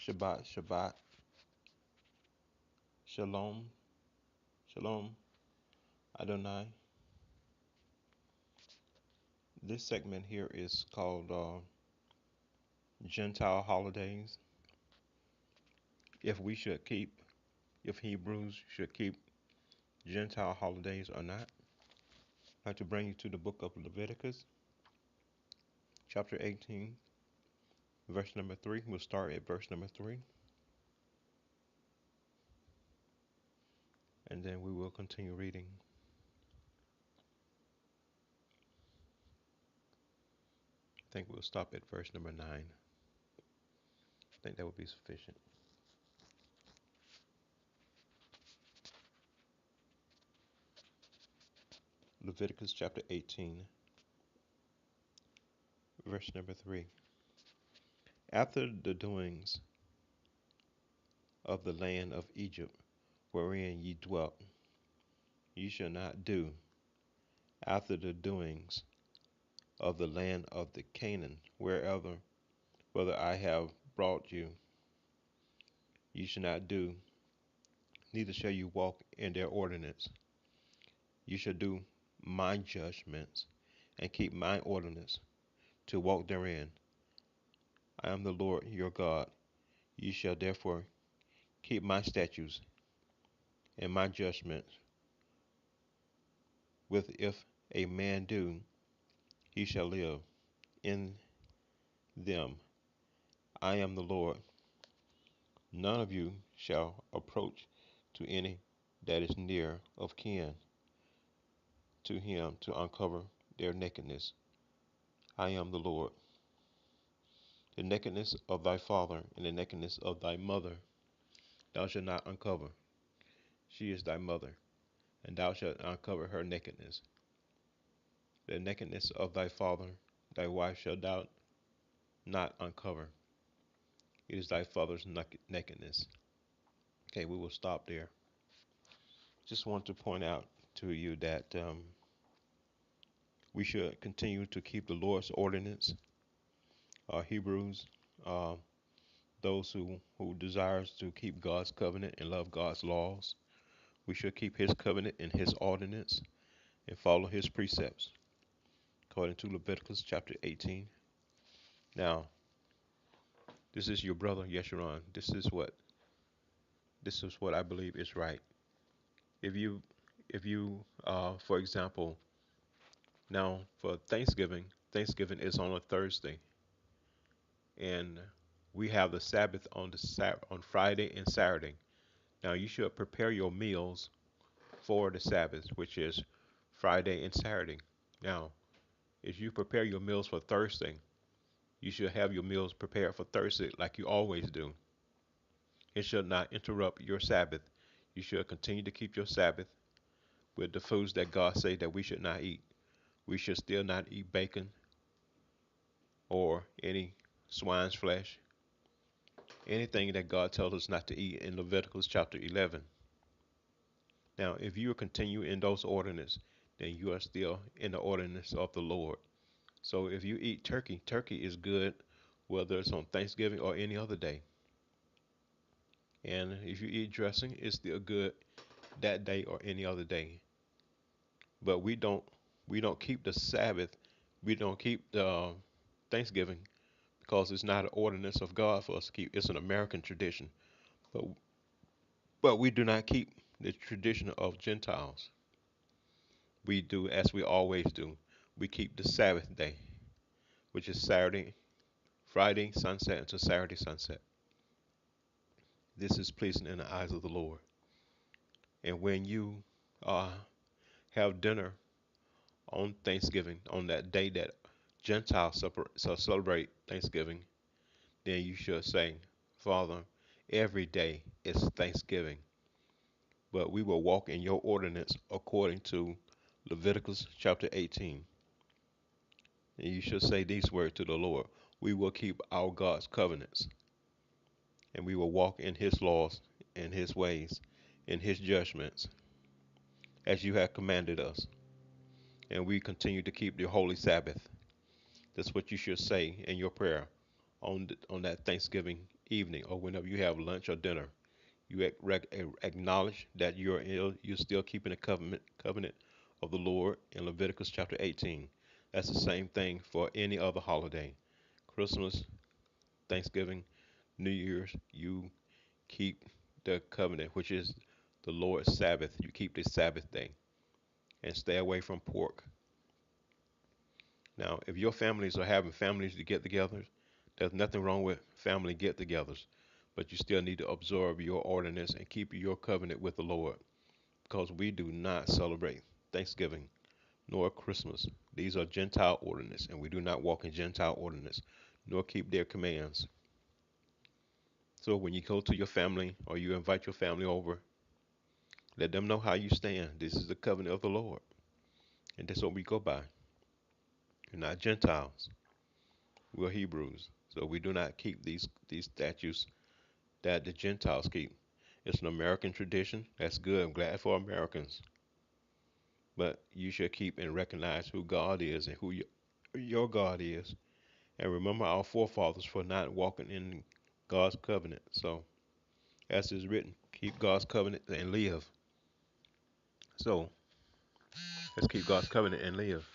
Shabbat, Shabbat, Shalom, Shalom, Adonai. This segment here is called Gentile Holidays. If we should keep, if Hebrews should keep Gentile holidays or not. I'd like to bring you to the book of Leviticus, chapter 18, verse number 3. We'll start at verse number 3, and then we will continue reading. I think we'll stop at verse number 9. I think that would be sufficient. Leviticus chapter 18, verse number 3. After the doings of the land of Egypt, wherein ye dwelt, ye shall not do. After the doings of the land of the Canaan, whether I have brought you, ye shall not do, neither shall you walk in their ordinance. You shall do my judgments and keep my ordinance to walk therein. I am the Lord your God. Ye shall therefore keep my statutes and my judgments, with if a man do, he shall live in them. I am the Lord. None of you shall approach to any that is near of kin to him to uncover their nakedness. I am the Lord. The nakedness of thy father and the nakedness of thy mother thou shalt not uncover. She is thy mother, and thou shalt uncover her nakedness. The nakedness of thy father, thy wife shalt thou not uncover. It is thy father's nakedness. Okay, we will stop there. Just want to point out to you that we should continue to keep the Lord's ordinance. Hebrews, uh, those who desires to keep God's covenant and love God's laws, we should keep His covenant and His ordinance and follow His precepts, according to Leviticus chapter 18. Now, this is your brother Yeshurun. This is what I believe is right. If you, for example, now for Thanksgiving is on a Thursday, and we have the Sabbath on Friday and Saturday. Now you should prepare your meals for the Sabbath, which is Friday and Saturday. Now, if you prepare your meals for Thursday, you should have your meals prepared for Thursday like you always do. It should not interrupt your Sabbath. You should continue to keep your Sabbath with the foods that God say that we should not eat. We should still not eat bacon or any swine's flesh, anything that God tells us not to eat in Leviticus chapter 11. Now, if you continue in those ordinances, then you are still in the ordinance of the Lord. So if you eat turkey, turkey is good whether it's on Thanksgiving or any other day. And if you eat dressing, it's still good that day or any other day. But we don't keep the Sabbath, we don't keep the Thanksgiving because it's not an ordinance of God for us to keep. It's an American tradition. But but we do not keep the tradition of Gentiles. We do as we always do. We keep the Sabbath day, which is Friday sunset until Saturday sunset. This is pleasing in the eyes of the Lord. And when you uh, have dinner on Thanksgiving, on that day that Gentiles celebrate Thanksgiving, then you should say, Father, every day is Thanksgiving, but we will walk in your ordinance according to Leviticus chapter 18. And you should say these words to the Lord. We will keep our God's covenants, and we will walk in his laws, in his ways, in his judgments, as you have commanded us. And we continue to keep the holy Sabbath. That's what you should say in your prayer. on that Thanksgiving evening or whenever you have lunch or dinner. You acknowledge that you're still keeping the covenant of the Lord in Leviticus chapter 18. That's the same thing for any other holiday. Christmas, Thanksgiving, New Year's, you keep the covenant, which is the Lord's Sabbath. You keep the Sabbath day and stay away from pork. Now, if your families are having families to get together, there's nothing wrong with family get togethers, but you still need to observe your ordinance and keep your covenant with the Lord because we do not celebrate Thanksgiving nor Christmas. These are Gentile ordinance, and we do not walk in Gentile ordinance nor keep their commands. So when you go to your family or you invite your family over, let them know how you stand. This is the covenant of the Lord, and that's what we go by. We're not Gentiles. We're Hebrews. So we do not keep these statutes that the Gentiles keep. It's an American tradition. That's good. I'm glad for Americans. But you should keep and recognize who God is and who your God is. And remember our forefathers for not walking in God's covenant. So, as is written, keep God's covenant and live. So, let's keep God's covenant and live.